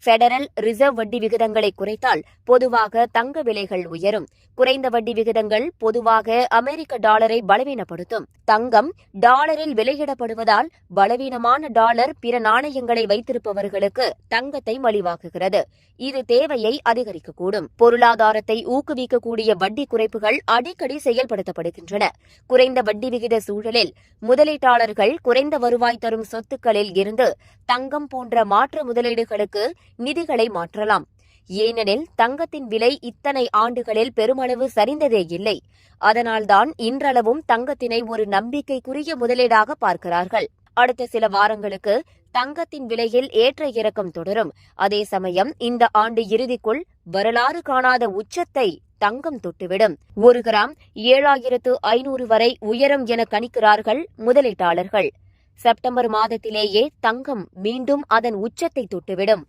Federal reserve வட்டி விகிதங்களை குறைத்தால் பொதுவாக தங்க விலைகள் உயரும். குறைந்த வட்டி விகிதங்கள் பொதுவாக அமெரிக்க டாலரை பலவீனப்படுத்தும். தங்கம் டாலரில் விலையிடப்படுவதால் பலவீனமான டாலர் பிற நாணயங்களை வைத்திருப்பவர்களுக்கு தங்கத்தை மலிவாக்குகிறது. இது தேவையை அதிகரிக்கக்கூடும். பொருளாதாரத்தை ஊக்குவிக்கக்கூடிய வட்டி குறைப்புகள் அடிக்கடி செயல்படுத்தப்படுகின்றன. குறைந்த வட்டி விகித சூழலில் முதலீட்டாளர்கள் குறைந்த வருவாய் தரும் சொத்துக்களில் இருந்து தங்கம் போன்ற மாற்று முதலீடுகளுக்கு நிதிகளை மாற்றலாம். ஏனெனில் தங்கத்தின் விலை இத்தனை ஆண்டுகளில் பெருமளவு சரிந்ததே இல்லை. அதனால்தான் இன்றளவும் தங்கத்தினை ஒரு நம்பிக்கைக்குரிய முதலீடாக பார்க்கிறார்கள். அடுத்த சில வாரங்களுக்கு தங்கத்தின் விலையில் ஏற்ற இறக்கம் தொடரும். அதே சமயம் இந்த ஆண்டு இறுதிக்குள் வரலாறு காணாத உச்சத்தை தங்கம் தொட்டுவிடும். 1 கிராம் 7500 வரை உயரும் என கணிக்கிறார்கள் முதலீட்டாளர்கள். செப்டம்பர் மாதத்திலேயே தங்கம் மீண்டும் அதன் உச்சத்தை தொட்டுவிடும்.